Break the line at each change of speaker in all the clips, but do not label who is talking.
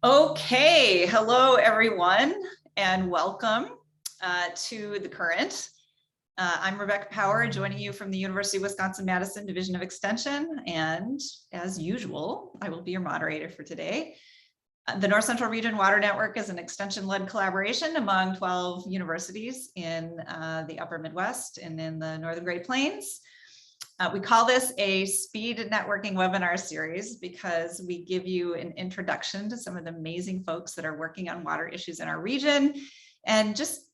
Okay, hello everyone, and welcome to The Current. I'm Rebecca Power, joining you from the University of Wisconsin-Madison Division of Extension, and as usual, I will be your moderator for today. The North Central Region Water Network is an extension-led collaboration among 12 universities in the Upper Midwest and in the Northern Great Plains. We call this a speed networking webinar series because we give you an introduction to some of the amazing folks that are working on water issues in our region, and just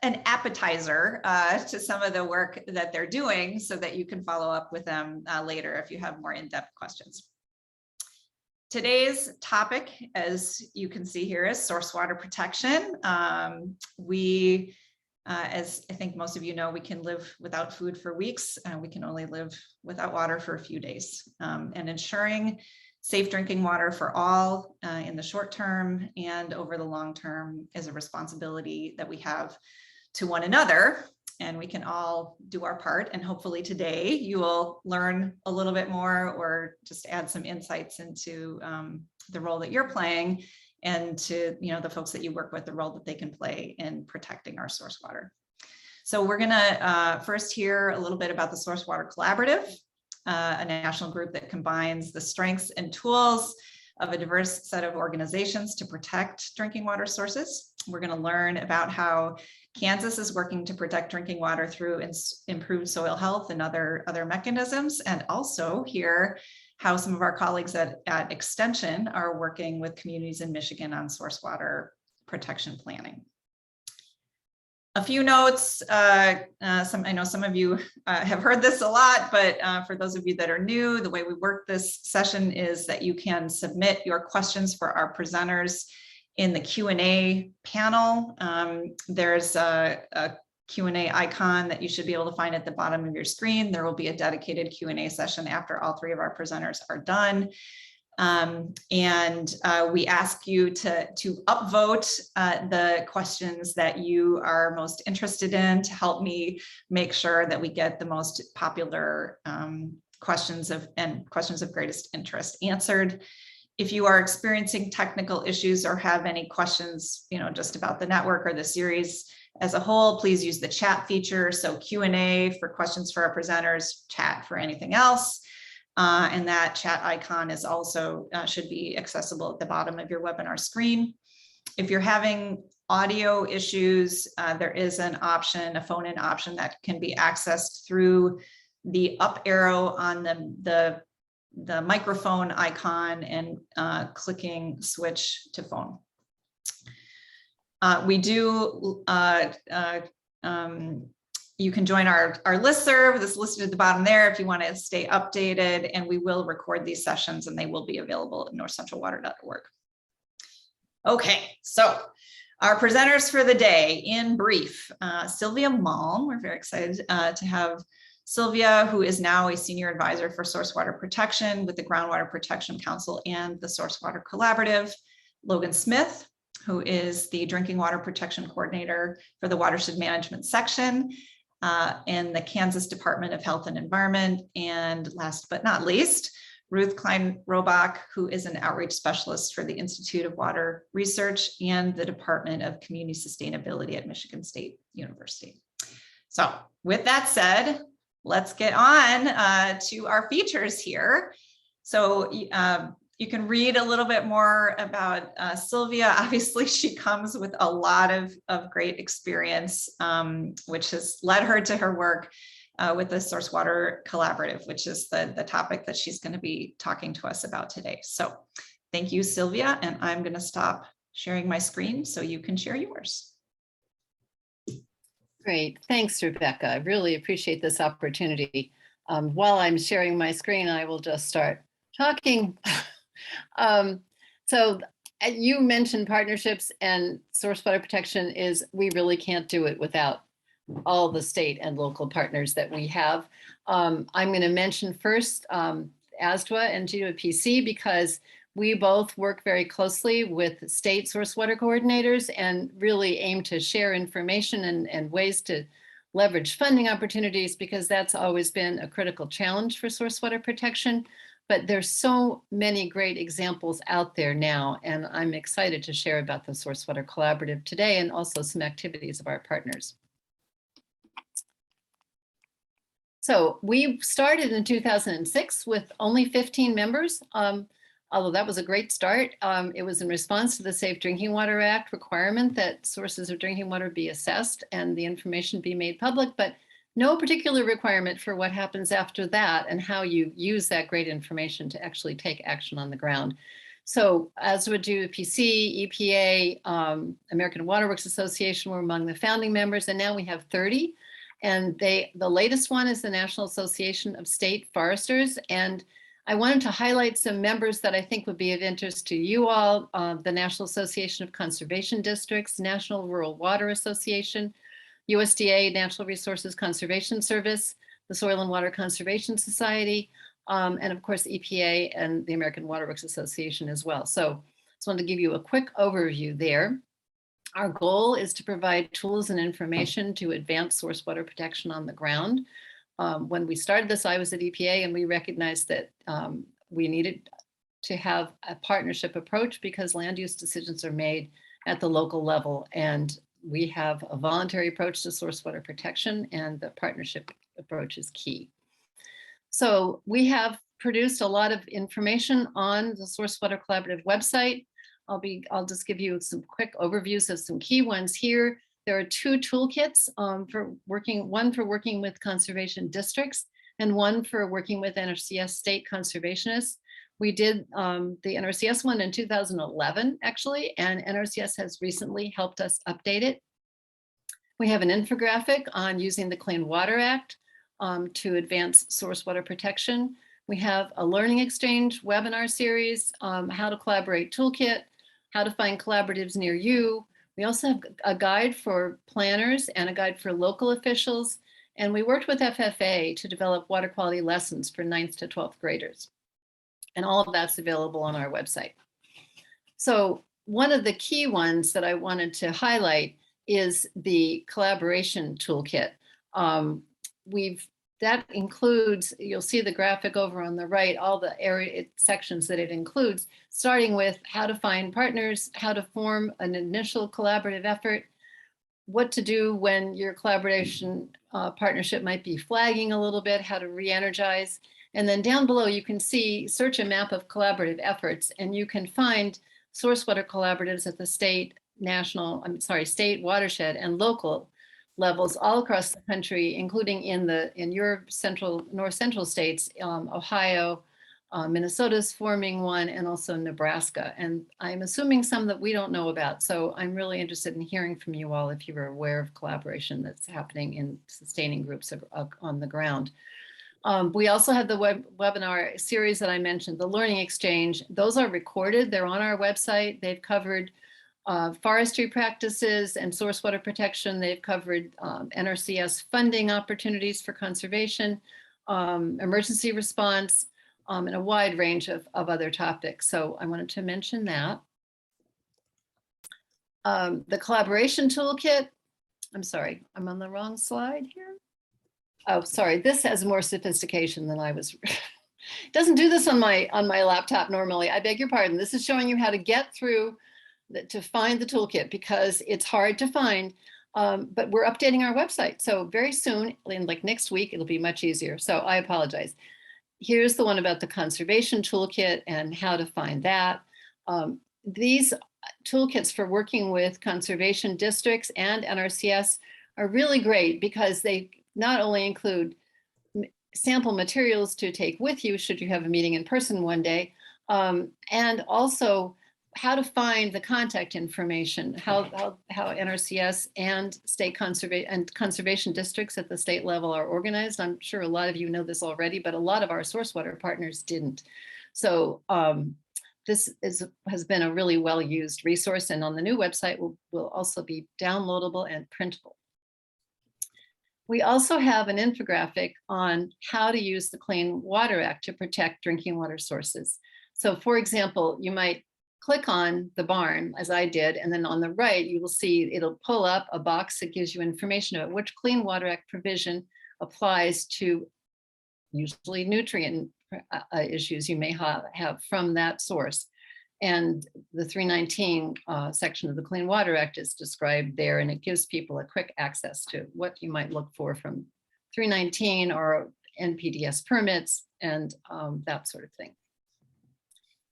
an appetizer to some of the work that they're doing so that you can follow up with them later if you have more in-depth questions. Today's topic, as you can see here, is source water protection. As I think most of you know, we can live without food for weeks, and we can only live without water for a few days. And ensuring safe drinking water for all in the short term and over the long term is a responsibility that we have to one another, and we can all do our part. And hopefully today you will learn a little bit more or just add some insights into the role that you're playing, and to the folks that you work with, the role that they can play in protecting our source water. So we're gonna first hear a little bit about the Source Water Collaborative, a national group that combines the strengths and tools of a diverse set of organizations to protect drinking water sources. We're gonna learn about how Kansas is working to protect drinking water through improved soil health and other mechanisms, and also hear how some of our colleagues at Extension are working with communities in Michigan on source water protection planning. A few notes, I know some of you have heard this a lot, but for those of you that are new, the way we work this session is that you can submit your questions for our presenters in the Q&A panel. There's a Q&A icon that you should be able to find at the bottom of your screen. There will be a dedicated Q&A session after all three of our presenters are done. We ask you to upvote the questions that you are most interested in to help me make sure that we get the most popular questions of greatest interest answered. If you are experiencing technical issues or have any questions, just about the network or the series as a whole, please use the chat feature. So Q&A for questions for our presenters, chat for anything else. And that chat icon is also should be accessible at the bottom of your webinar screen. If you're having audio issues, there is an option, a phone-in option that can be accessed through the up arrow on the microphone icon and clicking switch to phone. You can join our listserv that's listed at the bottom there if you want to stay updated, and we will record these sessions and they will be available at northcentralwater.org. Okay, so our presenters for the day in brief, Sylvia Malm. We're very excited to have Sylvia, who is now a senior advisor for source water protection with the Groundwater Protection Council and the Source Water Collaborative. Logan Smith, who is the Drinking Water Protection Coordinator for the Watershed Management Section in the Kansas Department of Health and Environment. And last but not least, Ruth Klein, who is an outreach specialist for the Institute of Water Research and the Department of Community Sustainability at Michigan State University. So with that said, let's get on to our features here. So you can read a little bit more about Sylvia. Obviously, she comes with a lot of great experience, which has led her to her work with the Source Water Collaborative, which is the topic that she's going to be talking to us about today. So thank you, Sylvia, and I'm going to stop sharing my screen so you can share yours.
Great, thanks, Rebecca. I really appreciate this opportunity. While I'm sharing my screen, I will just start talking. So you mentioned partnerships, and source water protection we really can't do it without all the state and local partners that we have. I'm going to mention first ASDWA and DWPP, because we both work very closely with state source water coordinators and really aim to share information and ways to leverage funding opportunities, because that's always been a critical challenge for source water protection. But there's so many great examples out there now, and I'm excited to share about the Source Water Collaborative today and also some activities of our partners. So we started in 2006 with only 15 members. Although that was a great start, it was in response to the Safe Drinking Water Act requirement that sources of drinking water be assessed and the information be made public, but no particular requirement for what happens after that and how you use that great information to actually take action on the ground. So as with DWPP, EPA, American Water Works Association were among the founding members, and now we have 30. And the latest one is the National Association of State Foresters. And I wanted to highlight some members that I think would be of interest to you all. The National Association of Conservation Districts, National Rural Water Association, USDA Natural Resources Conservation Service, the Soil and Water Conservation Society, and of course EPA and the American Water Works Association as well. So just wanted to give you a quick overview there. Our goal is to provide tools and information to advance source water protection on the ground. When we started this, I was at EPA, and we recognized that we needed to have a partnership approach because land use decisions are made at the local level, and we have a voluntary approach to source water protection, and the partnership approach is key. So we have produced a lot of information on the Source Water Collaborative website. I'll just give you some quick overviews of some key ones here. There are 2 toolkits one for working with conservation districts and one for working with NRCS state conservationists. We did the NRCS one in 2011, actually, and NRCS has recently helped us update it. We have an infographic on using the Clean Water Act to advance source water protection. We have a learning exchange webinar series, how to collaborate toolkit, how to find collaboratives near you. We also have a guide for planners and a guide for local officials. And we worked with FFA to develop water quality lessons for 9th to 12th graders. And all of that's available on our website. So one of the key ones that I wanted to highlight is the collaboration toolkit. That includes, you'll see the graphic over on the right, all the sections that it includes, starting with how to find partners, how to form an initial collaborative effort, what to do when your collaboration partnership might be flagging a little bit, how to re-energize. And then down below, you can see, search a map of collaborative efforts, and you can find source water collaboratives at the state, state, watershed, and local levels all across the country, including in your north central states, Ohio, Minnesota's forming one, and also Nebraska. And I'm assuming some that we don't know about. So I'm really interested in hearing from you all if you're aware of collaboration that's happening in sustaining groups on the ground. We also have the webinar series that I mentioned, the Learning Exchange. Those are recorded. They're on our website. They've covered forestry practices and source water protection. They've covered NRCS funding opportunities for conservation, emergency response, and a wide range of other topics. So I wanted to mention that. The collaboration toolkit, I'm sorry, I'm on the wrong slide here. Oh, sorry, this has more sophistication than I was. Doesn't do this on my laptop normally. I beg your pardon. This is showing you how to get through to find the toolkit because it's hard to find, but we're updating our website. So very soon, like next week, it'll be much easier. So I apologize. Here's the one about the conservation toolkit and how to find that. These toolkits for working with conservation districts and NRCS are really great because they not only include sample materials to take with you should you have a meeting in person one day, and also how to find the contact information, how NRCS and state conservation districts at the state level are organized. I'm sure a lot of you know this already, but a lot of our source water partners didn't. So this has been a really well-used resource, and on the new website will also be downloadable and printable. We also have an infographic on how to use the Clean Water Act to protect drinking water sources. So for example, you might click on the barn, as I did, and then on the right, you will see it'll pull up a box that gives you information about which Clean Water Act provision applies to usually nutrient issues you may have from that source. And the 319 section of the Clean Water Act is described there, and it gives people a quick access to what you might look for from 319 or NPDES permits and that sort of thing.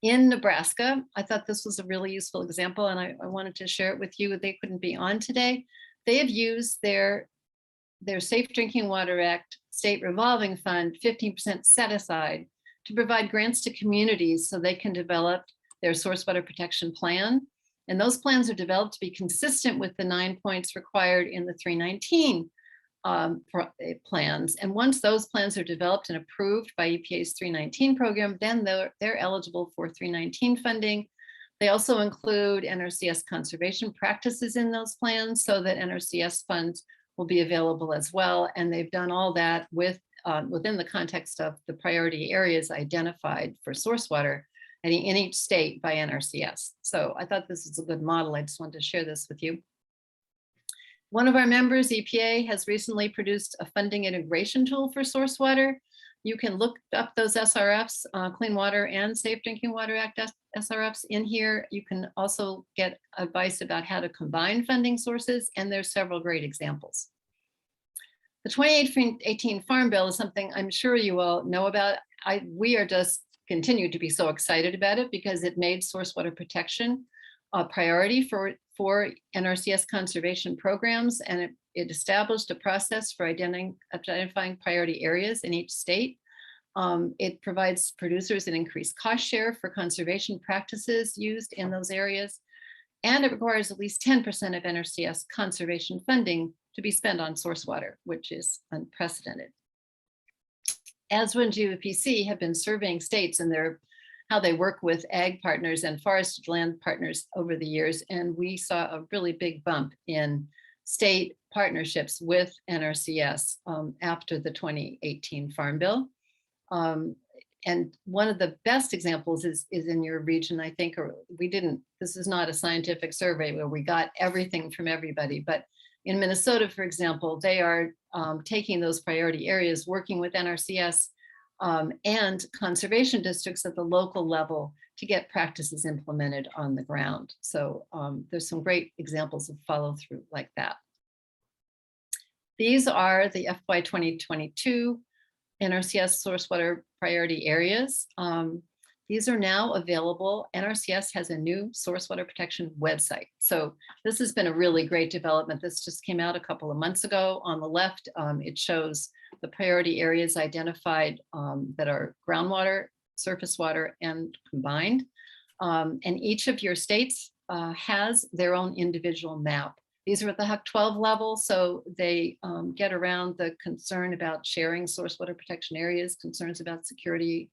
In Nebraska, I thought this was a really useful example, and I wanted to share it with you. They couldn't be on today. They have used their Safe Drinking Water Act State Revolving Fund 15% set aside to provide grants to communities so they can develop their source water protection plan. And those plans are developed to be consistent with the 9 points required in the 319 plans. And once those plans are developed and approved by EPA's 319 program, then they're eligible for 319 funding. They also include NRCS conservation practices in those plans so that NRCS funds will be available as well. And they've done all that within the context of the priority areas identified for source water in each state by NRCS. So I thought this is a good model. I just wanted to share this with you. One of our members, EPA, has recently produced a funding integration tool for source water. You can look up those SRFs, Clean Water and Safe Drinking Water Act SRFs in here. You can also get advice about how to combine funding sources, and there's several great examples. The 2018 Farm Bill is something I'm sure you all know about. We are just continue to be so excited about it because it made source water protection a priority for NRCS conservation programs, and it established a process for identifying priority areas in each state. It provides producers an increased cost share for conservation practices used in those areas, and it requires at least 10% of NRCS conservation funding to be spent on source water, which is unprecedented. ASWA and DWPP have been surveying states and how they work with ag partners and forested land partners over the years. And we saw a really big bump in state partnerships with NRCS after the 2018 Farm Bill. And one of the best examples is in your region, I think, or this is not a scientific survey where we got everything from everybody, but in Minnesota, for example, they are taking those priority areas, working with NRCS and conservation districts at the local level to get practices implemented on the ground. So there's some great examples of follow through like that. These are the FY 2022 NRCS source water priority areas. These are now available. NRCS has a new source water protection website. So this has been a really great development. This just came out a couple of months ago. On the left, it shows the priority areas identified that are groundwater, surface water, and combined. And each of your states has their own individual map. These are at the HUC 12 level, so they get around the concern about sharing source water protection areas, concerns about security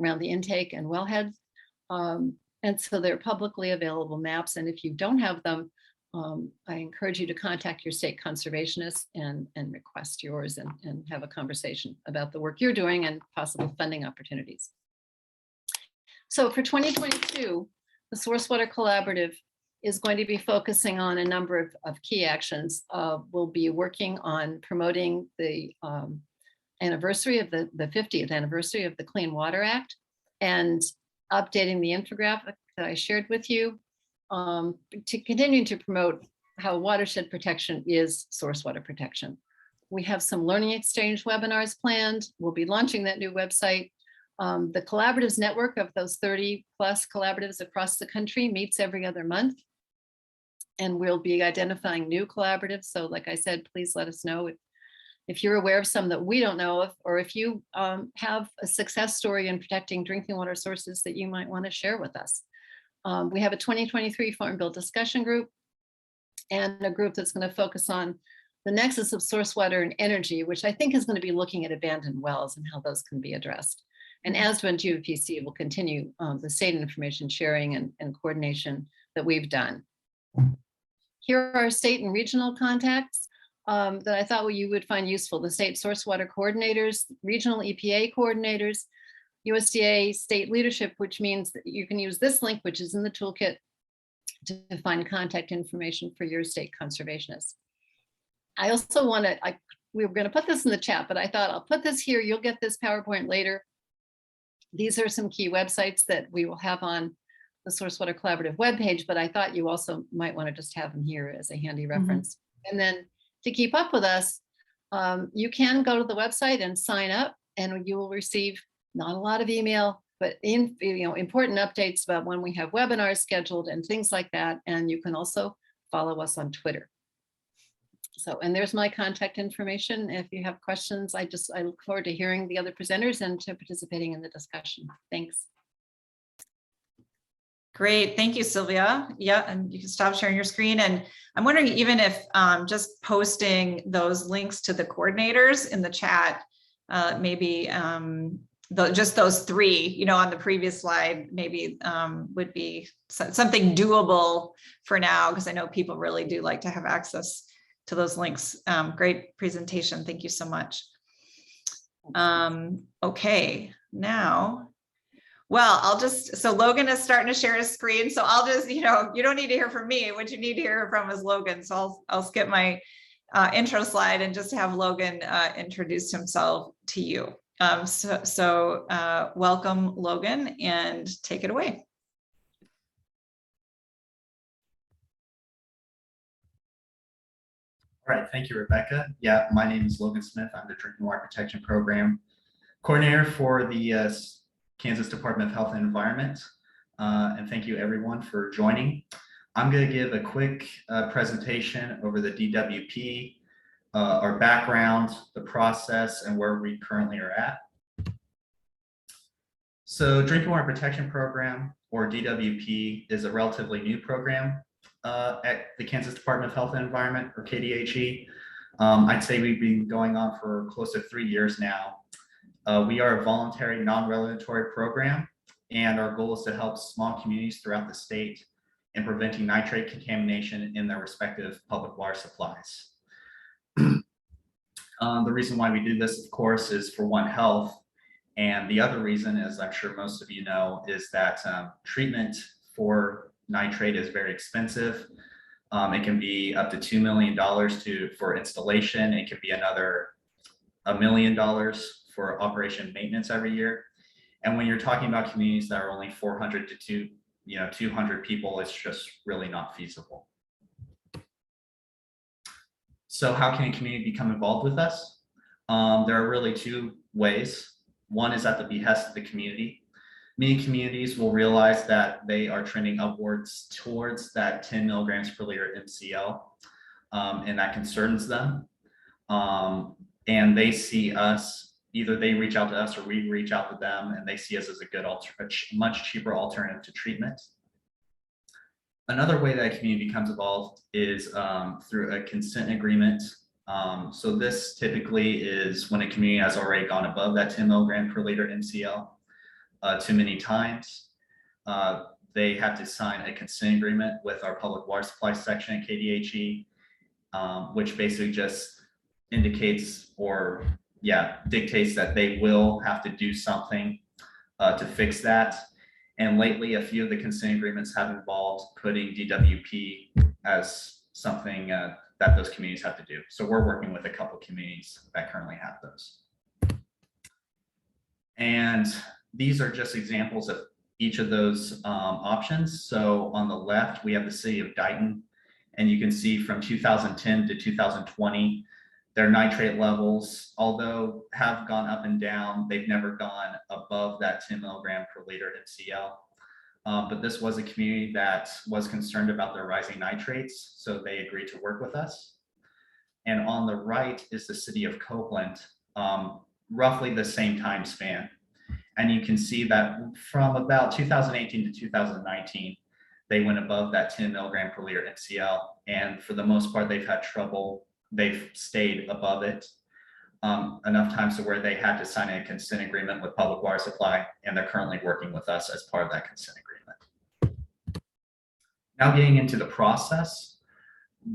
around the intake and wellheads. And so they're publicly available maps. And if you don't have them, I encourage you to contact your state conservationist and request yours and have a conversation about the work you're doing and possible funding opportunities. So for 2022, the Source Water Collaborative is going to be focusing on a number of key actions. We'll be working on promoting the anniversary of the 50th anniversary of the Clean Water Act and updating the infographic that I shared with you to continue to promote how watershed protection is source water protection. We have some learning exchange webinars planned. We'll be launching that new website. The collaboratives network of those 30 plus collaboratives across the country meets every other month. And we'll be identifying new collaboratives. So like I said, please let us know if you're aware of some that we don't know of, or if you have a success story in protecting drinking water sources that you might want to share with us. We have a 2023 Farm Bill discussion group and a group that's going to focus on the nexus of source water and energy, which I think is going to be looking at abandoned wells and how those can be addressed. And ASWA and DWPP will continue the state information sharing and coordination that we've done. Here are our state and regional contacts that I thought you would find useful. The state source water coordinators, regional EPA coordinators, USDA state leadership, which means that you can use this link, which is in the toolkit, to find contact information for your state conservationists. I also want to, we were going to put this in the chat, but I thought I'll put this here. You'll get this PowerPoint later. These are some key websites that we will have on the Source Water Collaborative webpage, but I thought you also might want to just have them here as a handy reference. And then to keep up with us, you can go to the website and sign up, and you will receive not a lot of email, but important updates about when we have webinars scheduled and things like that. And you can also follow us on Twitter. So, and there's my contact information. If you have questions, I look forward to hearing the other presenters and to participating in the discussion. Thanks.
Great, thank you, Sylvia. Yeah, and you can stop sharing your screen. And I'm wondering even if just posting those links to the coordinators in the chat, maybe just those three, on the previous slide, maybe would be something doable for now, because I know people really do like to have access to those links. Great presentation. Thank you so much. Okay, now, well, so Logan is starting to share his screen. So I'll just, you don't need to hear from me. What you need to hear from is Logan. So I'll skip my intro slide and just have Logan introduce himself to you. Welcome, Logan, and take it away.
All right, thank you, Rebecca. Yeah, my name is Logan Smith. I'm the Drinking Water Protection Program Coordinator for the Kansas Department of Health and Environment. And thank you everyone for joining. I'm going to give a quick presentation over the DWP, our background, the process, and where we currently are at. So Drinking Water Protection Program, or DWP, is a relatively new program at the Kansas Department of Health and Environment, or KDHE. I'd say we've been going on for close to 3 years now. We are a voluntary, non-regulatory program, and our goal is to help small communities throughout the state in preventing nitrate contamination in their respective public water supplies. The reason why we do this, of course, is for one, health. And the other reason, as I'm sure most of you know, is that treatment for nitrate is very expensive. It can be up to $2 million for installation. It could be another $1 million for operation and maintenance every year. And when you're talking about communities that are only 400 to 200 people, it's just really not feasible. So how can a community become involved with us? There are really two ways. One is at the behest of the community. Many communities will realize that they are trending upwards towards that 10 milligrams per liter MCL, and that concerns them. And they see us, either they reach out to us or we reach out to them, and they see us as a much cheaper alternative to treatment. Another way that a community becomes involved is through a consent agreement. So this typically is when a community has already gone above that 10 milligram per liter MCL too many times. They have to sign a consent agreement with our public water supply section at KDHE, which basically just indicates or dictates that they will have to do something to fix that. And lately, a few of the consent agreements have involved putting DWP as something that those communities have to do. So we're working with a couple of communities that currently have those. And these are just examples of each of those options. So on the left, we have the city of Dighton, and you can see from 2010 to 2020, their nitrate levels, although have gone up and down, they've never gone above that 10 milligram per liter MCL. But this was a community that was concerned about their rising nitrates, so they agreed to work with us. And on the right is the city of Copeland, roughly the same time span. And you can see that from about 2018 to 2019, they went above that 10 milligram per liter MCL. And for the most part, they've had trouble. They've stayed above it enough times to where they had to sign a consent agreement with public water supply, and they're currently working with us as part of that consent agreement. Now getting into the process,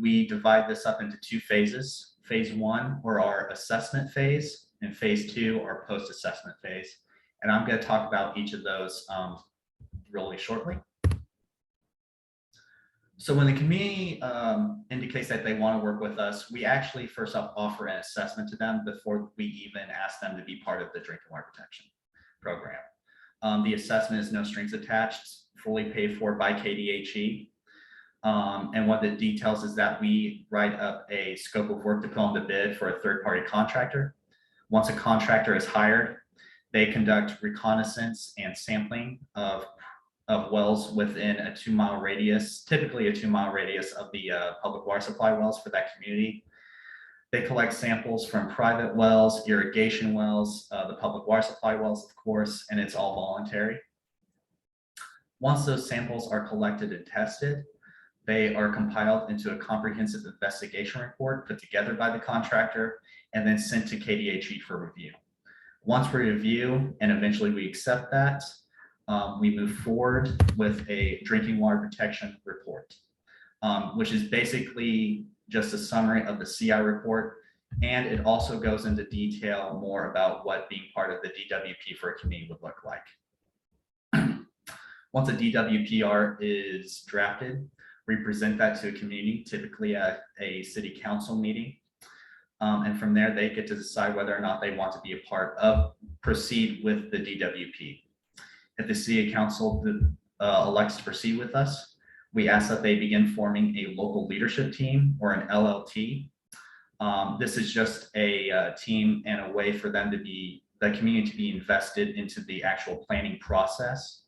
we divide this up into two phases. Phase one, or our assessment phase, and phase two, our post-assessment phase. And I'm going to talk about each of those really shortly. So when the community indicates that they want to work with us, we actually first offer an assessment to them before we even ask them to be part of the drinking water protection program. The assessment is no strings attached, fully paid for by KDHE. And what it details is that we write up a scope of work to put on the bid for a third-party contractor. Once a contractor is hired, they conduct reconnaissance and sampling of wells within a 2-mile radius, typically a 2-mile radius of the public water supply wells for that community. They collect samples from private wells, irrigation wells, the public water supply wells, of course, and it's all voluntary. Once those samples are collected and tested, they are compiled into a comprehensive investigation report put together by the contractor and then sent to KDHE for review. Once we review and eventually we accept that, we move forward with a drinking water protection report, which is basically just a summary of the CI report. And it also goes into detail more about what being part of the DWP for a community would look like. Once a DWPR is drafted, we present that to a community, typically at a city council meeting. And from there, they get to decide whether or not they want to be a part of, proceed with the DWP. If the city council elects to proceed with us, we ask that they begin forming a local leadership team or an LLT. This is just a team and a way for them to be, the community to be invested into the actual planning process.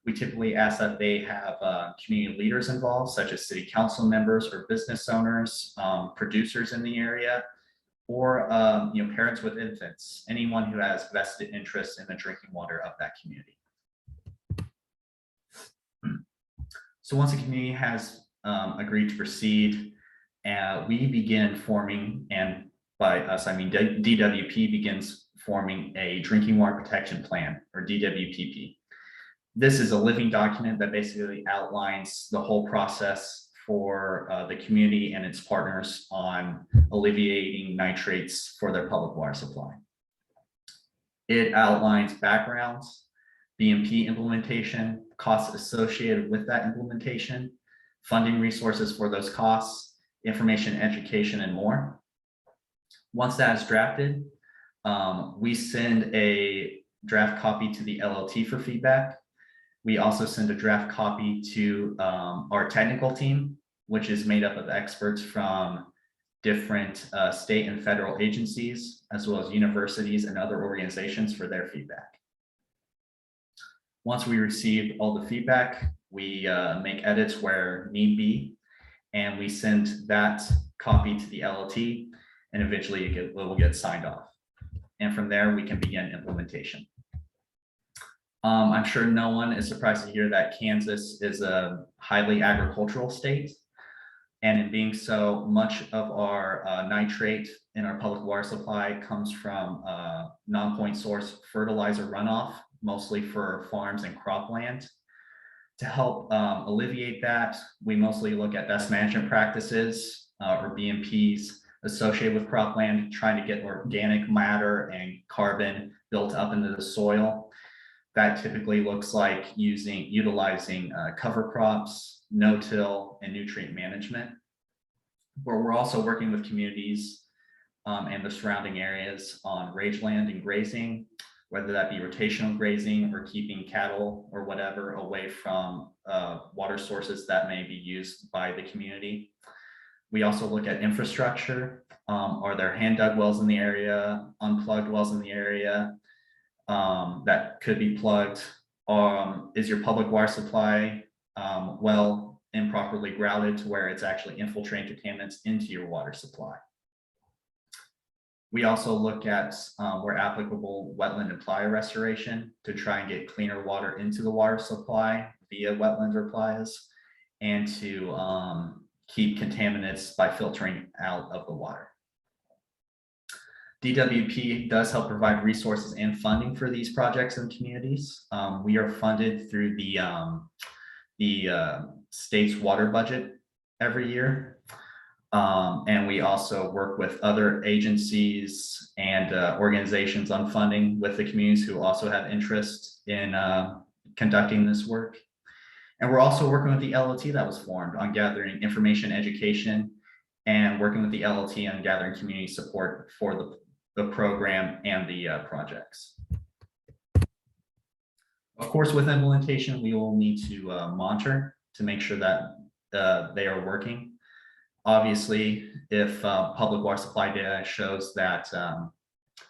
We typically ask that they have community leaders involved, such as city council members or business owners, producers in the area, or parents with infants, anyone who has vested interest in the drinking water of that community. So once a community has agreed to proceed, we begin forming, and by us I mean DWP begins forming a drinking water protection plan, or DWPP. This is a living document that basically outlines the whole process for the community and its partners on alleviating nitrates for their public water supply. It outlines backgrounds, BMP implementation, costs associated with that implementation, funding resources for those costs, information, education, and more. Once that is drafted, we send a draft copy to the LLT for feedback. We also send a draft copy to our technical team, which is made up of experts from different state and federal agencies, as well as universities and other organizations for their feedback. Once we receive all the feedback, we make edits where need be, and we send that copy to the LLT, and eventually it will get signed off. And from there, we can begin implementation. I'm sure no one is surprised to hear that Kansas is a highly agricultural state. And in being so, much of our nitrate in our public water supply comes from non-point source fertilizer runoff, mostly for farms and cropland. To help alleviate that, we mostly look at best management practices or BMPs associated with cropland, trying to get organic matter and carbon built up into the soil. That typically looks like utilizing cover crops, no-till, and nutrient management. Where we're also working with communities and the surrounding areas on rangeland and grazing, whether that be rotational grazing or keeping cattle or whatever away from water sources that may be used by the community. We also look at infrastructure. Are there hand dug wells in the area, unplugged wells in the area that could be plugged? Is your public water supply well improperly grouted to where it's actually infiltrating contaminants into your water supply? We also look at, where applicable, wetland and playa restoration to try and get cleaner water into the water supply via wetlands or playas, and to keep contaminants by filtering out of the water. DWP does help provide resources and funding for these projects and communities. We are funded through the state's water budget every year. And we also work with other agencies and organizations on funding with the communities who also have interest in conducting this work. And we're also working with the LLT that was formed on gathering information, education, and working with the LLT on gathering community support for the program and the projects. Of course, with implementation, we will need to monitor to make sure that they are working. Obviously, if public water supply data shows that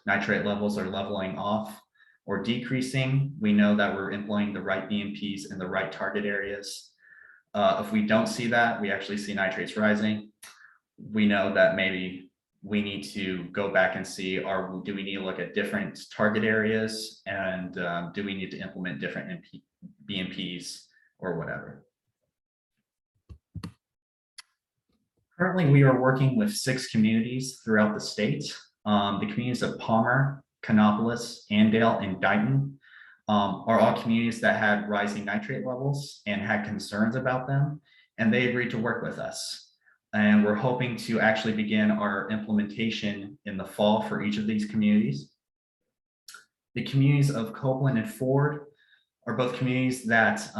nitrate levels are leveling off or decreasing, we know that we're implementing the right BMPs in the right target areas. If we don't see that, we actually see nitrates rising, we know that maybe we need to go back and see, do we need to look at different target areas, and do we need to implement different BMPs or whatever. Currently, we are working with 6 communities throughout the state. The communities of Palmer, Canopolis, Andale, and Dighton are all communities that had rising nitrate levels and had concerns about them, and they agreed to work with us. And we're hoping to actually begin our implementation in the fall for each of these communities. The communities of Copeland and Ford are both communities that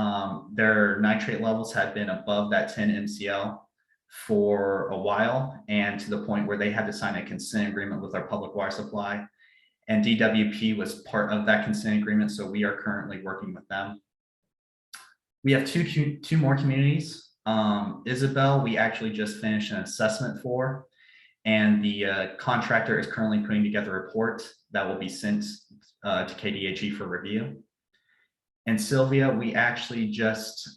their nitrate levels had been above that 10 MCL for a while, and to the point where they had to sign a consent agreement with our public water supply. And DWP was part of that consent agreement, so we are currently working with them. We have two more communities. Isabel, we actually just finished an assessment for, and the contractor is currently putting together a report that will be sent to KDHE for review. And Sylvia, we actually just,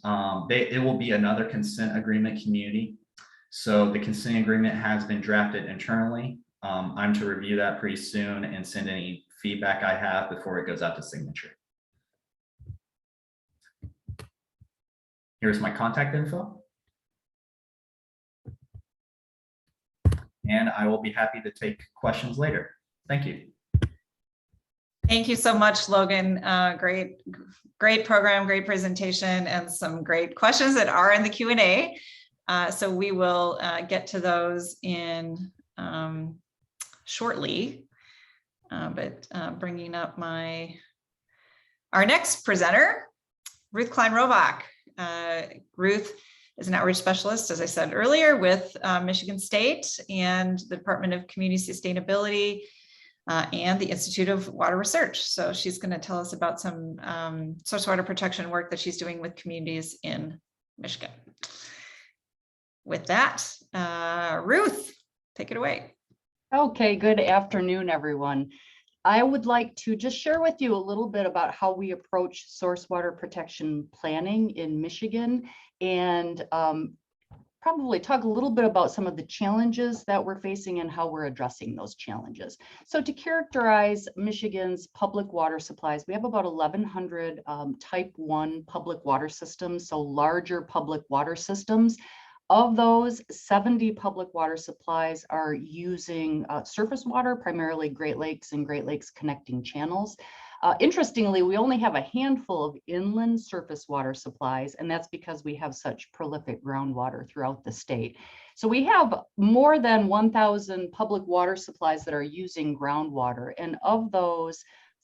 it will be another consent agreement community. So the consent agreement has been drafted internally. I'm to review that pretty soon and send any feedback I have before it goes out to signature. Here's my contact info. And I will be happy to take questions later. Thank you.
Thank you so much, Logan. Great program, great presentation, and some great questions that are in the Q&A. So we will get to those in shortly. But bringing up our next presenter, Ruth Klein. Ruth is an outreach specialist, as I said earlier, with Michigan State and the Department of Community Sustainability and the Institute of Water Research. So she's going to tell us about some source water protection work that she's doing with communities in Michigan. With that, Ruth, take it away.
Okay, good afternoon, everyone. I would like to just share with you a little bit about how we approach source water protection planning in Michigan, and probably talk a little bit about some of the challenges that we're facing and how we're addressing those challenges. So to characterize Michigan's public water supplies, we have about 1,100 type 1 public water systems, so larger public water systems. Of those, 70 public water supplies are using surface water, primarily Great Lakes and Great Lakes connecting channels. Interestingly, we only have a handful of inland surface water supplies, and that's because we have such prolific groundwater throughout the state. So we have more than 1,000 public water supplies that are using groundwater, and of those,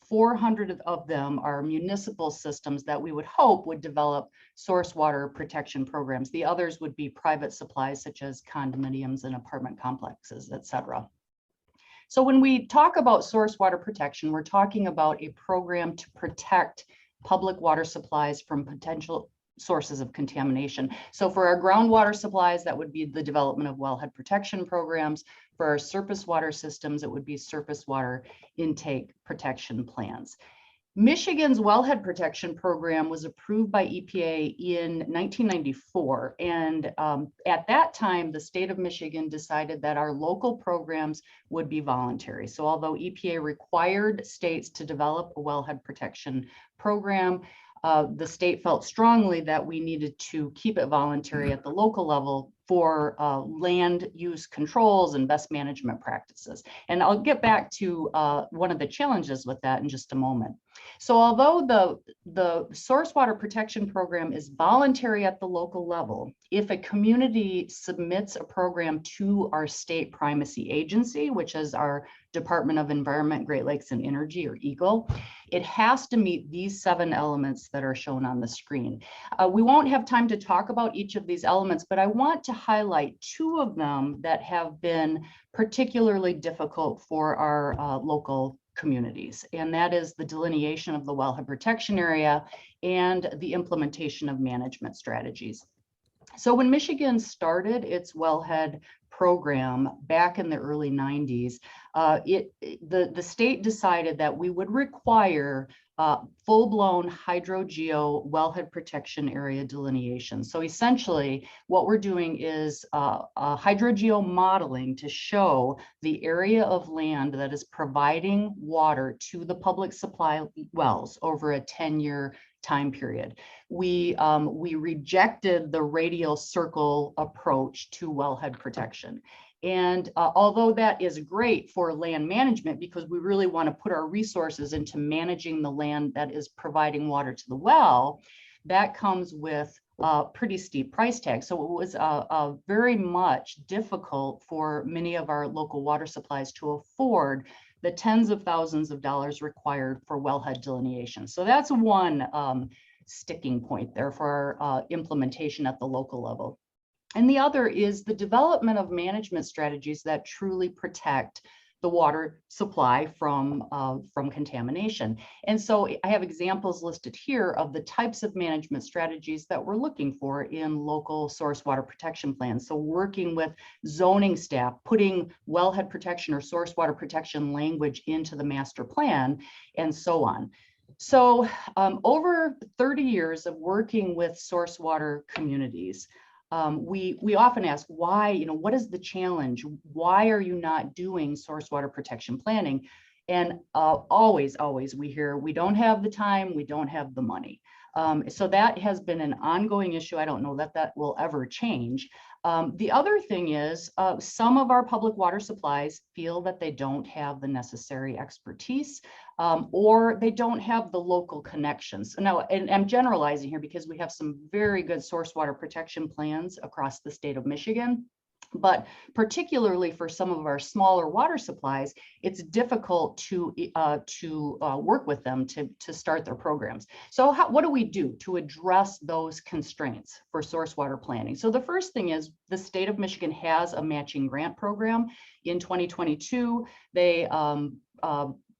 400 of them are municipal systems that we would hope would develop source water protection programs. The others would be private supplies such as condominiums and apartment complexes, et cetera. So when we talk about source water protection, we're talking about a program to protect public water supplies from potential sources of contamination. So for our groundwater supplies, that would be the development of wellhead protection programs. For our surface water systems, it would be surface water intake protection plans. Michigan's wellhead protection program was approved by EPA in 1994. And at that time, the state of Michigan decided that our local programs would be voluntary. So although EPA required states to develop a wellhead protection program, the state felt strongly that we needed to keep it voluntary at the local level for land use controls and best management practices. And I'll get back to one of the challenges with that in just a moment. So although the source water protection program is voluntary at the local level, if a community submits a program to our state primacy agency, which is our Department of Environment, Great Lakes and Energy, or EGLE, it has to meet these 7 elements that are shown on the screen. We won't have time to talk about each of these elements, but I want to highlight 2 of them that have been particularly difficult for our local communities, and that is the delineation of the wellhead protection area and the implementation of management strategies. So when Michigan started its wellhead program back in the early 90s, the state decided that we would require full-blown hydrogeo wellhead protection area delineation. So essentially, what we're doing is hydrogeo modeling to show the area of land that is providing water to the public supply wells over a 10-year time period. We rejected the radial circle approach to wellhead protection. And although that is great for land management, because we really want to put our resources into managing the land that is providing water to the well, that comes with a pretty steep price tag. So it was very much difficult for many of our local water supplies to afford the tens of thousands of dollars required for wellhead delineation. So that's one sticking point there for our implementation at the local level. And the other is the development of management strategies that truly protect the water supply from contamination. And so I have examples listed here of the types of management strategies that we're looking for in local source water protection plans. So working with zoning staff, putting wellhead protection or source water protection language into the master plan, and so on. So over 30 years of working with source water communities, we often ask why, what is the challenge? Why are you not doing source water protection planning? And always we hear, we don't have the time, we don't have the money. So that has been an ongoing issue. I don't know that that will ever change. The other thing is some of our public water supplies feel that they don't have the necessary expertise or they don't have the local connections. Now, and I'm generalizing here because we have some very good source water protection plans across the state of Michigan. But particularly for some of our smaller water supplies, it's difficult to work with them to start their programs. So what do we do to address those constraints for source water planning? So the first thing is the state of Michigan has a matching grant program. In 2022, they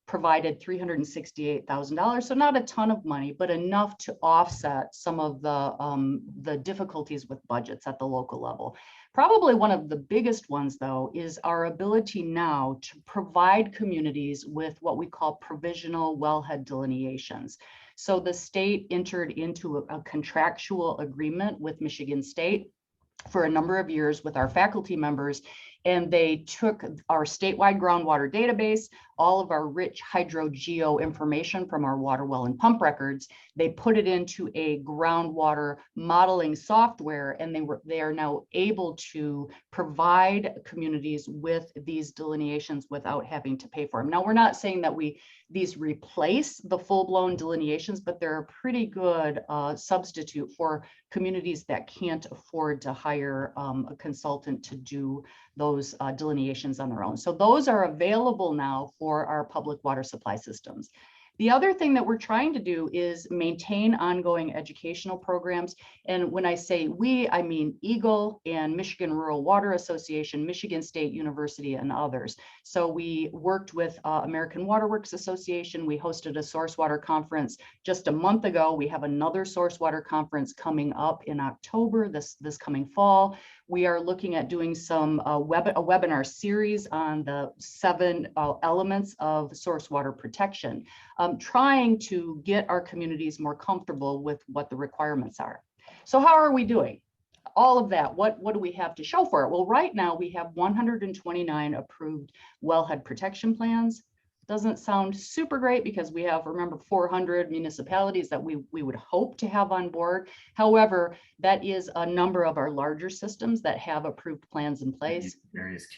provided $368,000, so not a ton of money, but enough to offset some of the difficulties with budgets at the local level. Probably one of the biggest ones, though, is our ability now to provide communities with what we call provisional wellhead delineations. So the state entered into a contractual agreement with Michigan State for a number of years with our faculty members, and they took our statewide groundwater database, all of our rich hydrogeo information from our water well and pump records, they put it into a groundwater modeling software, and they are now able to provide communities with these delineations without having to pay for them. Now, we're not saying that these replace the full-blown delineations, but they're a pretty good substitute for communities that can't afford to hire a consultant to do those delineations on their own. So those are available now for our public water supply systems. The other thing that we're trying to do is maintain ongoing educational programs. And when I say we, I mean Eagle and Michigan Rural Water Association, Michigan State University, and others. So we worked with American Water Works Association. We hosted a source water conference just a month ago. We have another source water conference coming up in October, this coming fall. We are looking at doing some a webinar series on the 7 elements of source water protection, trying to get our communities more comfortable with what the requirements are. So how are we doing? All of that, what do we have to show for it? Well, right now we have 129 approved wellhead protection plans. Doesn't sound super great because we have, remember, 400 municipalities that we would hope to have on board. However, that is a number of our larger systems that have approved plans in place.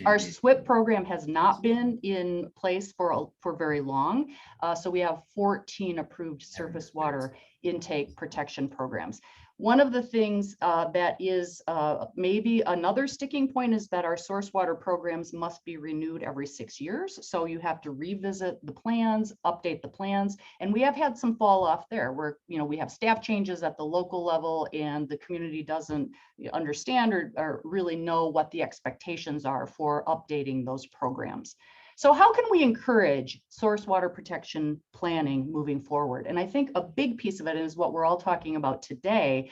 Our SWIP program has not been in place for very long. So we have 14 approved surface water intake protection programs. One of the things that is maybe another sticking point is that our source water programs must be renewed every 6 years. So you have to revisit the plans, update the plans. And we have had some fall off there where, we have staff changes at the local level and the community doesn't understand or really know what the expectations are for updating those programs. So how can we encourage source water protection planning moving forward? And I think a big piece of it is what we're all talking about today,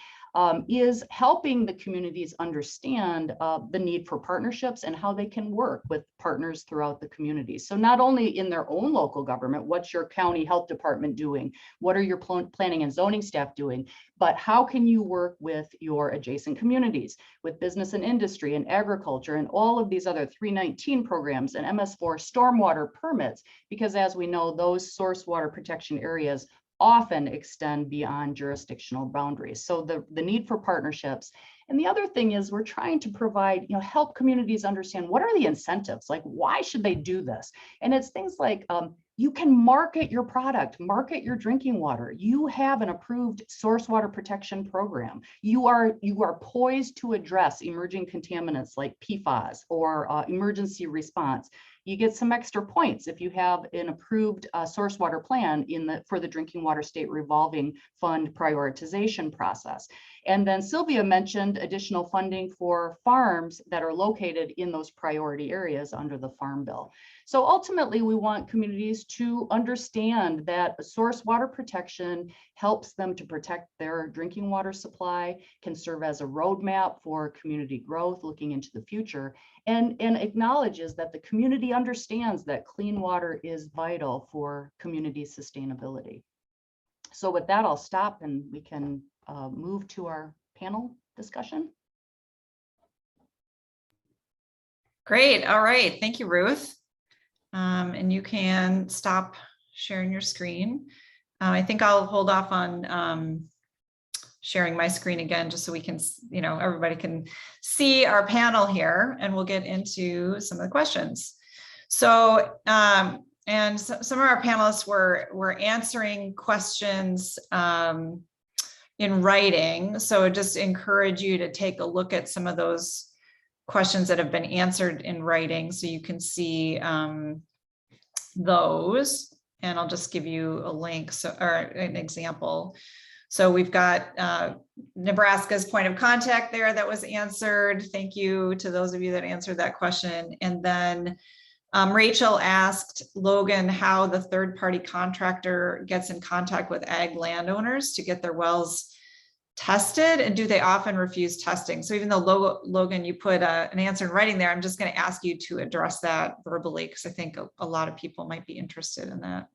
is helping the communities understand the need for partnerships and how they can work with partners throughout the community. So not only in their own local government, what's your county health department doing? What are your planning and zoning staff doing? But how can you work with your adjacent communities, with business and industry and agriculture and all of these other 319 programs and MS4 stormwater permits? Because as we know, those source water protection areas often extend beyond jurisdictional boundaries. So the need for partnerships. And the other thing is we're trying to provide, help communities understand what are the incentives, like why should they do this? And it's things like you can market your product, market your drinking water. You have an approved source water protection program. You are poised to address emerging contaminants like PFAS or emergency response. You get some extra points if you have an approved source water plan for the Drinking Water State Revolving Fund prioritization process. And then Sylvia mentioned additional funding for farms that are located in those priority areas under the Farm Bill. So ultimately, we want communities to understand that source water protection helps them to protect their drinking water supply, can serve as a roadmap for community growth looking into the future, and acknowledges that the community understands that clean water is vital for community sustainability. So with that, I'll stop and we can move to our panel discussion.
Great. All right. Thank you, Ruth. And you can stop sharing your screen. I think I'll hold off on sharing my screen again, just so we can, everybody can see our panel here, and we'll get into some of the questions. So, and some of our panelists were answering questions in writing. So I just encourage you to take a look at some of those questions that have been answered in writing, so you can see those. And I'll just give you a link, or an example. So we've got Nebraska's point of contact there that was answered. Thank you to those of you that answered that question. And then Rachel asked Logan how the third-party contractor gets in contact with ag landowners to get their wells tested, and do they often refuse testing? So even though Logan, you put an answer in writing there, I'm just going to ask you to address that verbally, because I think a lot of people might be interested in that.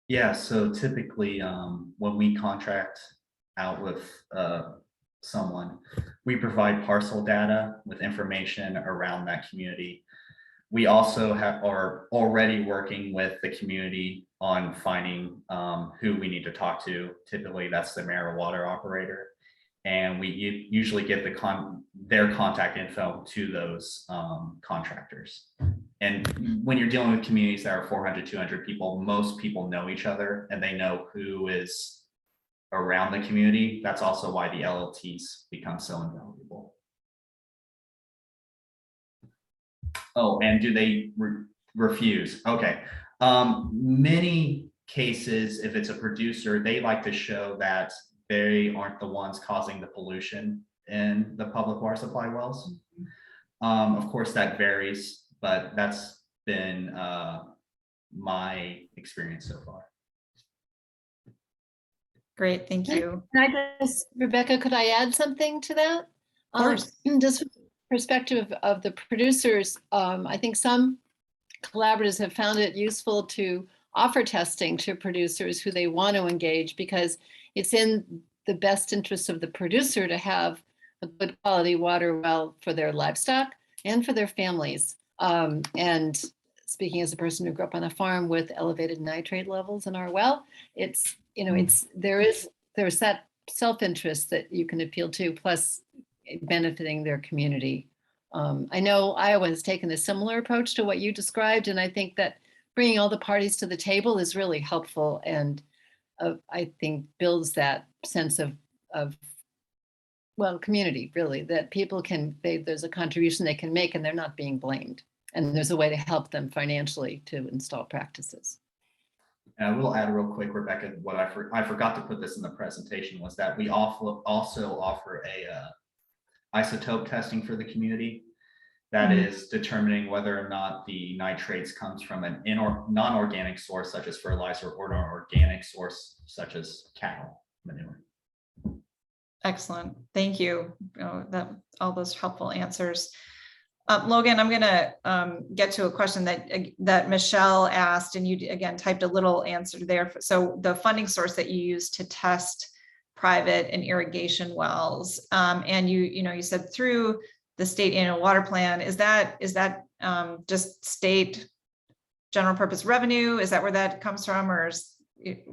Yeah, so typically when we contract out with someone, we provide parcel data with information around that community. We also are already working with the community on finding who we need to talk to. Typically, that's the mayor or water operator. And we usually give their contact info to those contractors. And when you're dealing with communities that are 400, 200 people, most people know each other and they know who is around the community. That's also why the LLTs become so invaluable. Oh, and do they refuse? Okay. Many cases, if it's a producer, they like to show that they aren't the ones causing the pollution in the public water supply wells. Of course, that varies, but that's been my experience so far.
Great, thank you.
Can I just, Rebecca, could I add something to that?
Of course.
Just from the perspective of the producers, I think some collaboratives have found it useful to offer testing to producers who they want to engage, because it's in the best interest of the producer to have a good quality water well for their livestock and for their families. And speaking as a person who grew up on a farm with elevated nitrate levels in our well, it's, there's that self-interest that you can appeal to, plus benefiting their community. I know Iowa has taken a similar approach to what you described, and I think that bringing all the parties to the table is really helpful, and I think builds that sense of community, really, that people there's a contribution they can make and they're not being blamed, and there's a way to help them financially to install practices.
And I will add real quick, Rebecca, what I forgot to put this in the presentation was that we also offer a isotope testing for the community. That is determining whether or not the nitrates comes from an non-organic source such as fertilizer or an organic source such as cattle manure.
Excellent. Thank you. All those helpful answers. Logan, I'm going to get to a question that Michelle asked, and you again typed a little answer there. So the funding source that you use to test private and irrigation wells, and you said through the state annual water plan, is that just state general purpose revenue? Is that where that comes from, or is it?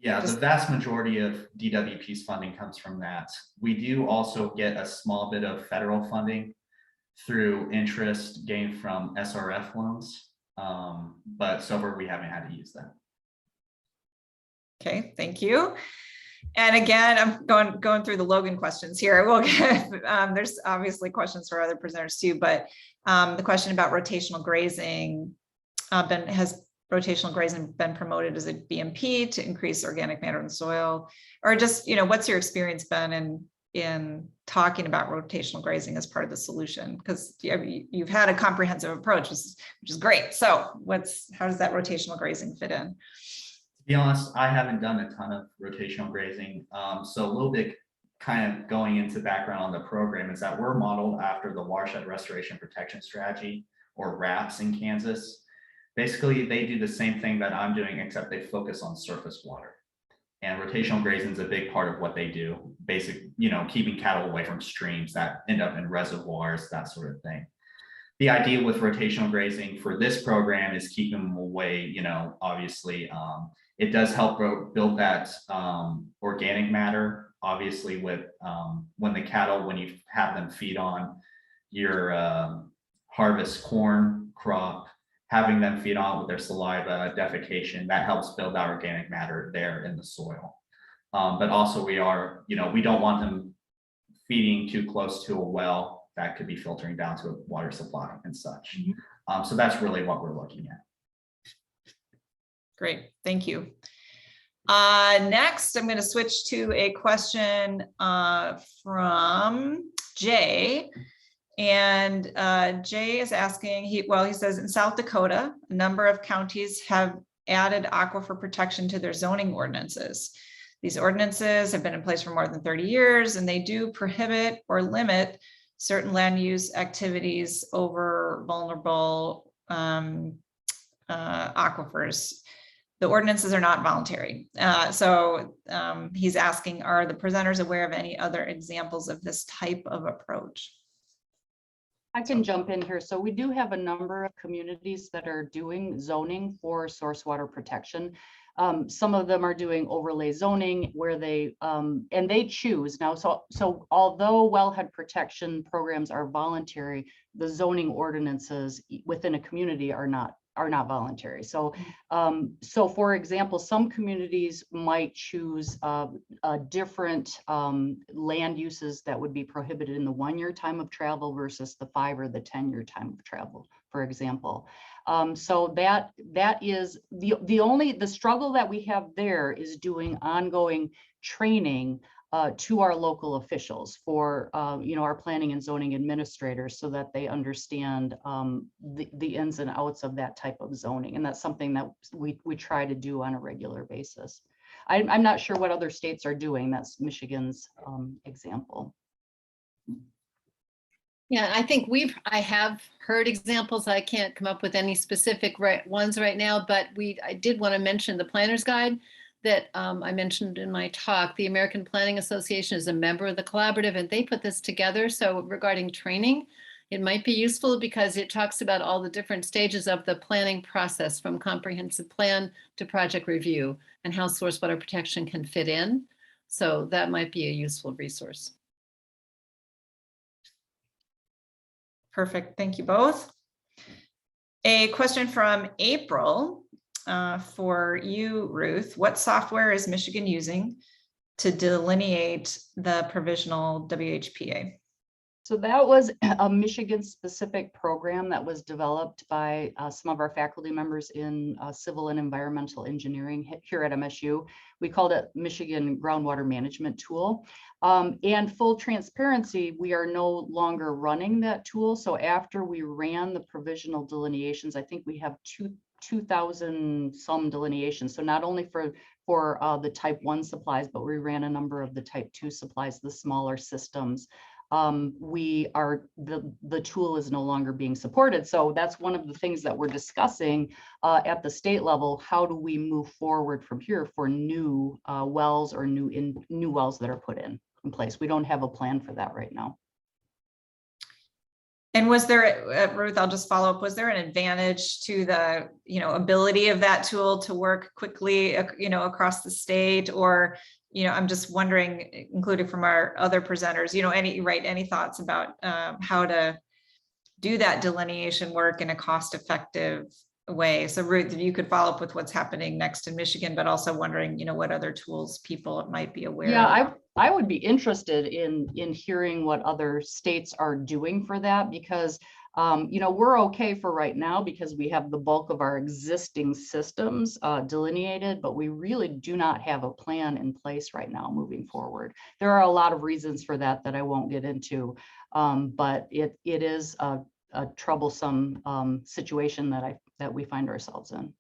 Yeah, the vast majority of DWP's funding comes from that. We do also get a small bit of federal funding through interest gained from SRF loans, but so far we haven't had to use that.
Okay, thank you. And again, I'm going through the Logan questions here. We'll get, there's obviously questions for other presenters too, but the question about rotational grazing, has rotational grazing been promoted as a BMP to increase organic matter in the soil? Or just, what's your experience been in talking about rotational grazing as part of the solution? Because you've had a comprehensive approach, which is great. So how does that rotational grazing fit in?
To be honest, I haven't done a ton of rotational grazing. So a little bit kind of going into background on the program is that we're modeled after the Watershed Restoration Protection Strategy, or RAPS, in Kansas. Basically, they do the same thing that I'm doing, except they focus on surface water. And rotational grazing is a big part of what they do. Keeping cattle away from streams that end up in reservoirs, that sort of thing. The idea with rotational grazing for this program is keeping them away, obviously, it does help build that organic matter, obviously, with when you have them feed on your harvest corn crop, having them feed on with their saliva, defecation, that helps build that organic matter there in the soil. But also we don't want them feeding too close to a well that could be filtering down to a water supply and such. So that's really what we're looking at.
Great, thank you. Next, I'm going to switch to a question from Jay. And Jay is asking, he says, in South Dakota, a number of counties have added aquifer protection to their zoning ordinances. These ordinances have been in place for more than 30 years, and they do prohibit or limit certain land use activities over vulnerable aquifers. The ordinances are not voluntary. So he's asking, are the presenters aware of any other examples of this type of approach?
I can jump in here. So we do have a number of communities that are doing zoning for source water protection. Some of them are doing overlay zoning where they and they choose now. So although wellhead protection programs are voluntary, the zoning ordinances within a community are not voluntary. So so for example, some communities might choose different land uses that would be prohibited in the 1-year time of travel versus the 5 or the 10-year time of travel, for example. So that is the struggle that we have there is doing ongoing training to our local officials for our planning and zoning administrators, so that they understand the ins and outs of that type of zoning. And that's something that we try to do on a regular basis. I'm not sure what other states are doing. That's Michigan's example.
Yeah, I think I have heard examples. I can't come up with any specific ones right now, but I did want to mention the Planner's Guide that I mentioned in my talk. The American Planning Association is a member of the collaborative, and they put this together. So regarding training, it might be useful because it talks about all the different stages of the planning process, from comprehensive plan to project review, and how source water protection can fit in. So that might be a useful resource.
Perfect, thank you both. A question from April for you, Ruth. What software is Michigan using to delineate the provisional WHPA?
So that was a Michigan-specific program that was developed by some of our faculty members in civil and environmental engineering here at MSU. We called it Michigan Groundwater Management Tool. And full transparency, we are no longer running that tool. So after we ran the provisional delineations, I think we have 2,000 some delineations. So not only for the type 1 supplies, but we ran a number of the type 2 supplies, the smaller systems. The tool is no longer being supported. So that's one of the things that we're discussing at the state level. How do we move forward from here for new wells or new wells that are put in place? We don't have a plan for that right now.
And was there, Ruth, I'll just follow up, was there an advantage to the, ability of that tool to work quickly, across the state? Or, I'm just wondering, including from our other presenters, any thoughts about how to do that delineation work in a cost-effective way? So Ruth, if you could follow up with what's happening next in Michigan, but also wondering, what other tools people might be aware of.
Yeah, I would be interested in hearing what other states are doing for that, because we're okay for right now because we have the bulk of our existing systems delineated, but we really do not have a plan in place right now moving forward. There are a lot of reasons for that I won't get into, but it is a troublesome situation that we find ourselves in.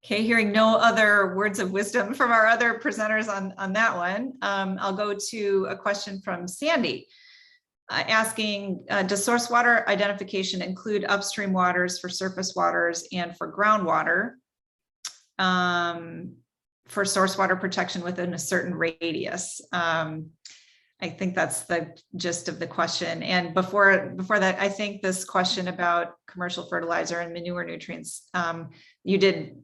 Okay, hearing no other words of wisdom from our other presenters on that one, I'll go to a question from Sandy asking, does source water identification include upstream waters for surface waters and for groundwater for source water protection within a certain radius? I think that's the gist of the question. And before that, I think this question about commercial fertilizer and manure nutrients, you did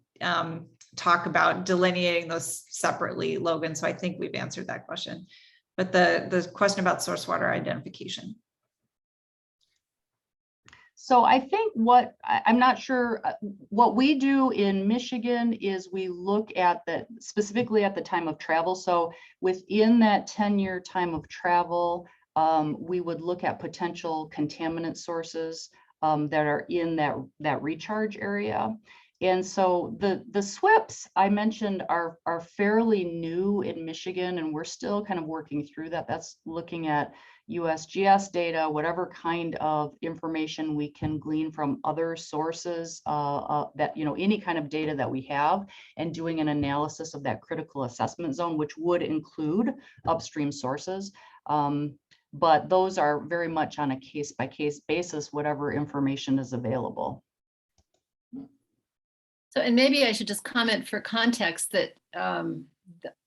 talk about delineating those separately, Logan. So I think we've answered that question. But the question about source water identification.
So I think I'm not sure, what we do in Michigan is we look at specifically at the time of travel. So within that 10-year time of travel, we would look at potential contaminant sources that are in that recharge area. And so the SWIPs I mentioned are fairly new in Michigan, and we're still kind of working through that. That's looking at USGS data, whatever kind of information we can glean from other sources that, any kind of data that we have, and doing an analysis of that critical assessment zone, which would include upstream sources. But those are very much on a case-by-case basis, whatever information is available.
So, and maybe I should just comment for context that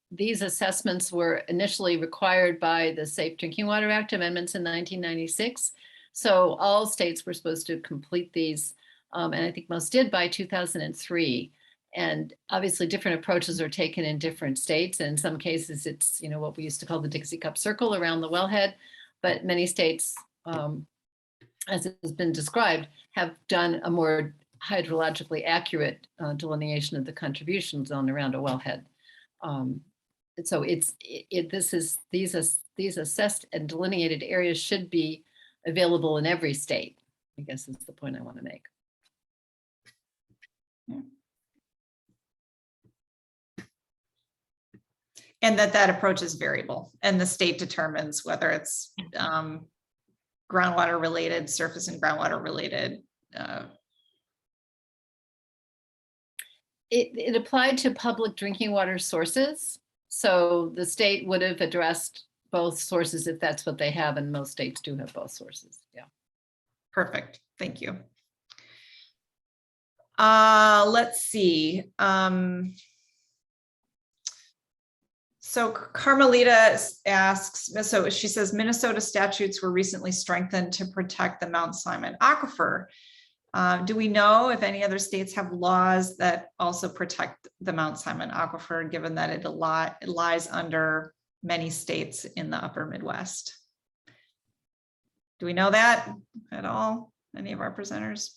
these assessments were initially required by the Safe Drinking Water Act amendments in 1996. So all states were supposed to complete these, and I think most did by 2003. And obviously different approaches are taken in different states. And in some cases, it's what we used to call the Dixie Cup circle around the wellhead. But many states, as has been described, have done a more hydrologically accurate delineation of the contribution zone around a wellhead. So these assessed and delineated areas should be available in every state, I guess is the point I want to make.
Yeah. And that approach is variable, and the state determines whether it's groundwater related, surface and groundwater related.
It applied to public drinking water sources. So the state would have addressed both sources if that's what they have, and most states do have both sources. Yeah.
Perfect. Thank you. Let's see. So Carmelita asks, so she says, Minnesota statutes were recently strengthened to protect the Mount Simon aquifer. Do we know if any other states have laws that also protect the Mount Simon aquifer, given that it lies under many states in the upper Midwest? Do we know that at all? Any of our presenters?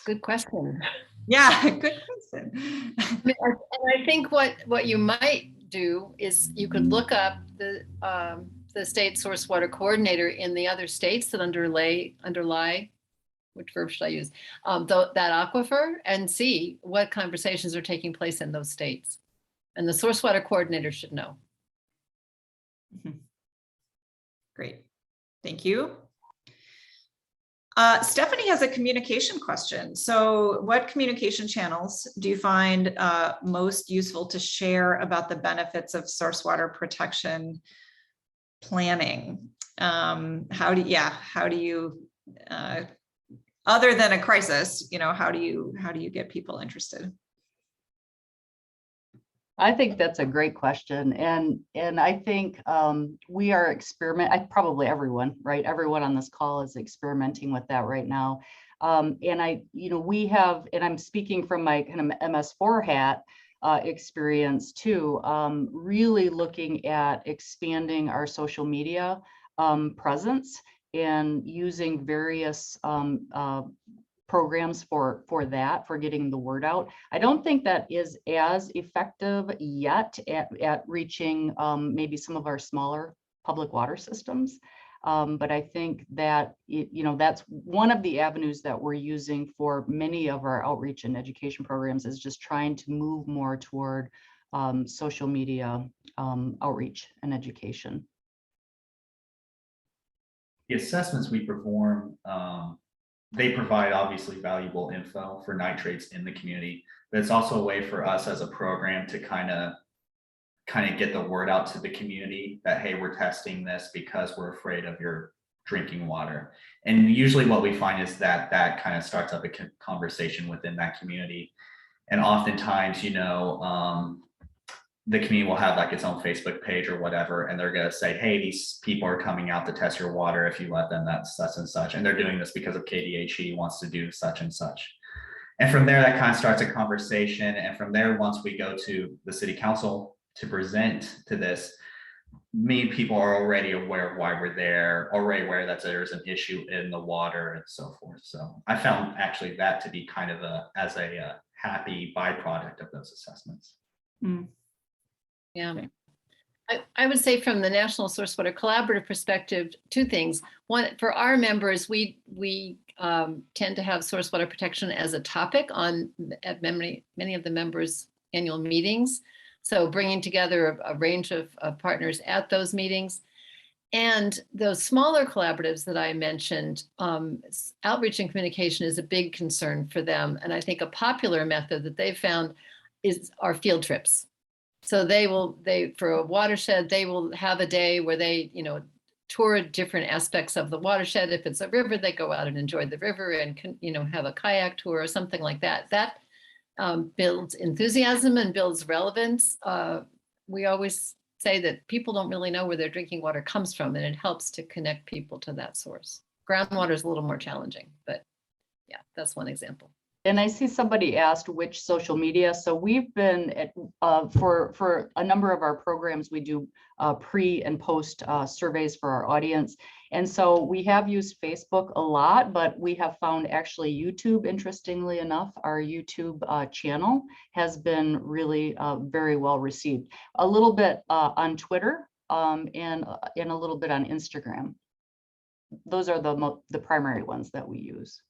Good question.
Yeah, good question.
And I think what you might do is you could look up the state source water coordinator in the other states that underlie, which verb should I use? That aquifer, and see what conversations are taking place in those states. And the source water coordinator should know.
Great, thank you. Stephanie has a communication question. So what communication channels do you find most useful to share about the benefits of source water protection planning? How do you, other than a crisis, how do you get people interested?
I think that's a great question. And I think we are probably everyone, right? Everyone on this call is experimenting with that right now. We have, and I'm speaking from my kind of MS4 hat experience too, really looking at expanding our social media presence and using various programs for getting the word out. I don't think that is as effective yet at reaching maybe some of our smaller public water systems. But I think that that's one of the avenues that we're using for many of our outreach and education programs, is just trying to move more toward social media outreach and education.
The assessments we perform, they provide obviously valuable info for nitrates in the community, but it's also a way for us as a program to kind of get the word out to the community that, hey, we're testing this because we're afraid of your drinking water. And usually what we find is that kind of starts up a conversation within that community. And oftentimes, the community will have like its own Facebook page or whatever, and they're going to say, hey, these people are coming out to test your water. If you let them, that's such and such. And they're doing this because of KDHE wants to do such and such. And from there, that kind of starts a conversation. And from there, once we go to the city council to present to this, many people are already aware of why we're there, already aware that there's an issue in the water and so forth. So I found actually that to be kind of a happy byproduct of those assessments.
Mm.
Yeah. I would say from the National Source Water Collaborative perspective, two things. One, for our members, we tend to have source water protection as a topic at many of the members' annual meetings. So bringing together a range of partners at those meetings. And those smaller collaboratives that I mentioned, outreach and communication is a big concern for them. And I think a popular method that they've found are field trips. So for a watershed, they will have a day where they, tour different aspects of the watershed. If it's a river, they go out and enjoy the river and, have a kayak tour or something like that. That builds enthusiasm and builds relevance. We always say that people don't really know where their drinking water comes from, and it helps to connect people to that source. Groundwater is a little more challenging, but yeah, that's one example.
And I see somebody asked which social media. So we've been for a number of our programs, we do pre and post surveys for our audience. And so we have used Facebook a lot, but we have found actually YouTube, interestingly enough, our YouTube channel has been really very well received. A little bit on Twitter and a little bit on Instagram. Those are the primary ones that we use.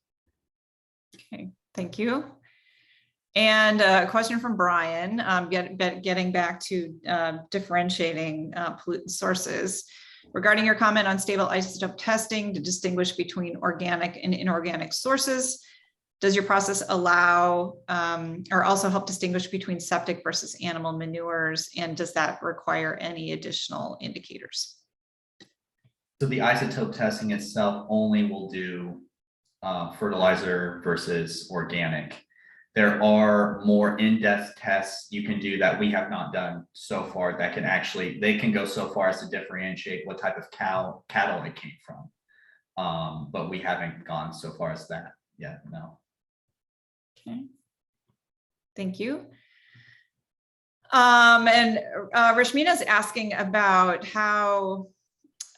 Okay. Thank you. And a question from Brian, getting back to differentiating pollutant sources. Regarding your comment on stable isotope testing to distinguish between organic and inorganic sources, does your process allow or also help distinguish between septic versus animal manures? And does that require any additional indicators?
So the isotope testing itself only will do fertilizer versus organic. There are more in-depth tests you can do that we have not done so far that they can go so far as to differentiate what type of cattle it came from. But we haven't gone so far as that yet, no.
Okay, thank you. And Rashmina's asking about how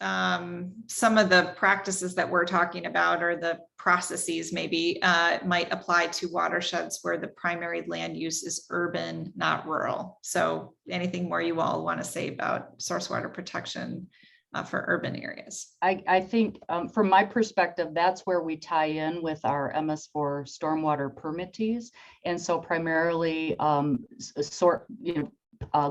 some of the practices that we're talking about, or the processes maybe, might apply to watersheds where the primary land use is urban, not rural. So anything more you all want to say about source water protection for urban areas?
I think from my perspective, that's where we tie in with our MS4 stormwater permittees. And so primarily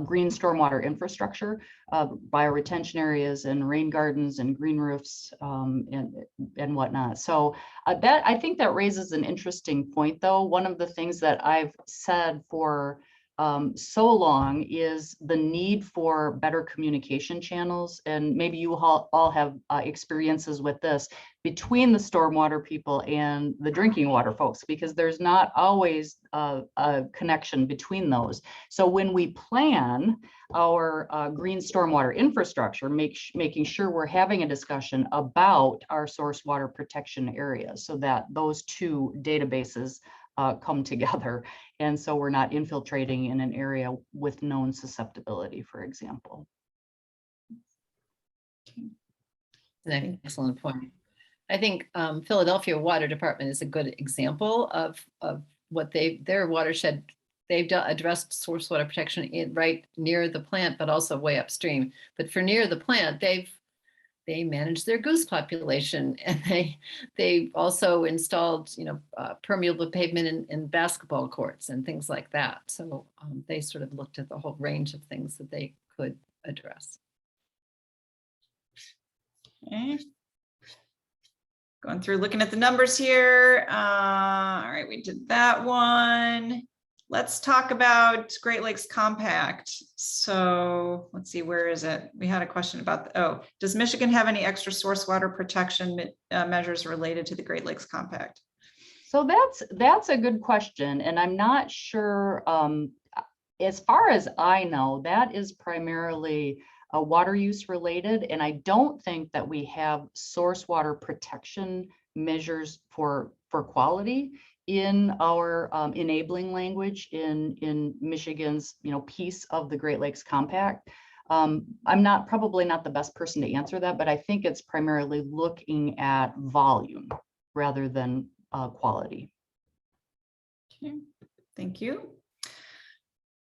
green stormwater infrastructure, bioretention areas and rain gardens and green roofs and whatnot. So that, I think that raises an interesting point though. One of the things that I've said for so long is the need for better communication channels. And maybe you all have experiences with this between the stormwater people and the drinking water folks, because there's not always a connection between those. So when we plan our green stormwater infrastructure, making sure we're having a discussion about our source water protection areas so that those two databases come together. And so we're not infiltrating in an area with known susceptibility, for example.
Excellent point. I think Philadelphia Water Department is a good example of what their watershed, they've addressed source water protection right near the plant, but also way upstream. But for near the plant, they manage their goose population, and they also installed, permeable pavement in basketball courts and things like that. So they sort of looked at the whole range of things that they could address.
Okay. Going through, looking at the numbers here. All right, we did that one. Let's talk about Great Lakes Compact. So let's see, where is it? We had a question about, does Michigan have any extra source water protection measures related to the Great Lakes Compact?
So that's a good question. And I'm not sure, as far as I know, that is primarily water use related. And I don't think that we have source water protection measures for quality in our enabling language in Michigan's piece of the Great Lakes Compact. I'm probably not the best person to answer that, but I think it's primarily looking at volume rather than quality.
Okay, thank you.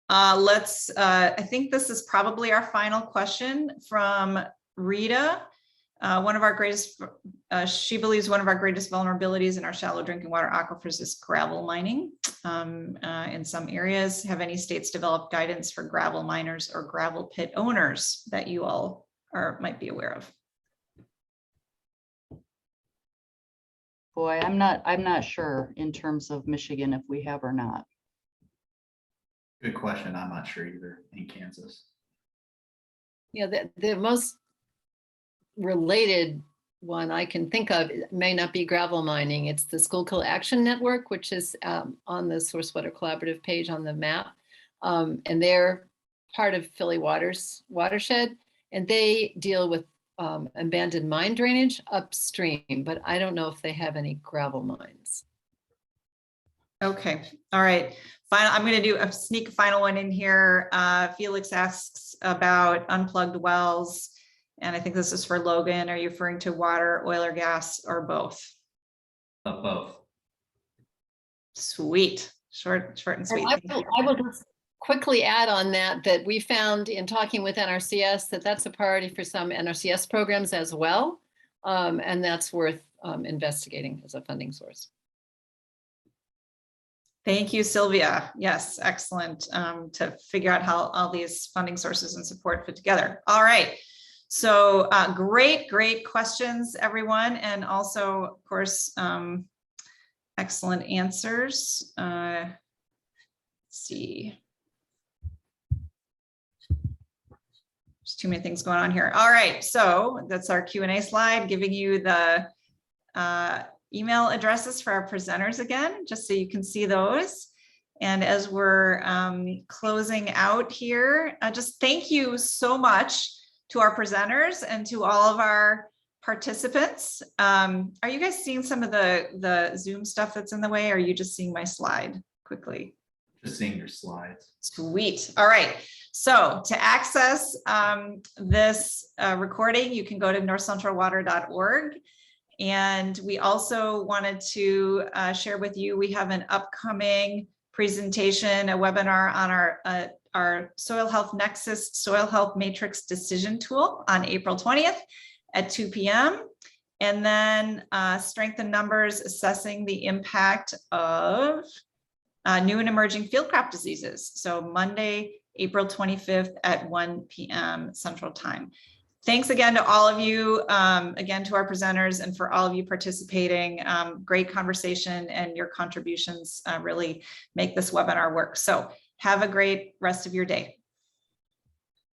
I think this is probably our final question from Rita. She believes one of our greatest vulnerabilities in our shallow drinking water aquifers is gravel mining. In some areas, have any states developed guidance for gravel miners or gravel pit owners that you all might be aware of?
Boy, I'm not sure in terms of Michigan if we have or not.
Good question. I'm not sure either in Kansas.
Yeah, the most related one I can think of may not be gravel mining. It's the Schuylkill Action Network, which is on the Source Water Collaborative page on the map. And they're part of Philly Water's watershed, and they deal with abandoned mine drainage upstream, but I don't know if they have any gravel mines.
Okay, all right. I'm going to do a sneak final one in here. Felix asks about unplugged wells. And I think this is for Logan. Are you referring to water, oil, or gas, or both?
Both.
Sweet, short and sweet.
I will just quickly add on that we found in talking with NRCS that's a priority for some NRCS programs as well. And that's worth investigating as a funding source.
Thank you, Sylvia. Yes, excellent to figure out how all these funding sources and support fit together. All right. So great questions, everyone. And also, of course, excellent answers. Let's see. There's too many things going on here. All right. So that's our Q&A slide, giving you the email addresses for our presenters again, just so you can see those. And as we're closing out here, just thank you so much to our presenters and to all of our participants. Are you guys seeing some of the Zoom stuff that's in the way? Or are you just seeing my slide quickly?
Just seeing your slides.
Sweet. All right. So to access this recording, you can go to northcentralwater.org. And we also wanted to share with you, we have an upcoming presentation, a webinar on our Soil Health Nexus Soil Health Matrix Decision Tool on April 20th at 2 p.m. And then Strength in Numbers, assessing the impact of new and emerging field crop diseases. So Monday, April 25th at 1 p.m. Central Time. Thanks again to all of you, again to our presenters, and for all of you participating. Great conversation, and your contributions really make this webinar work. So have a great rest of your day.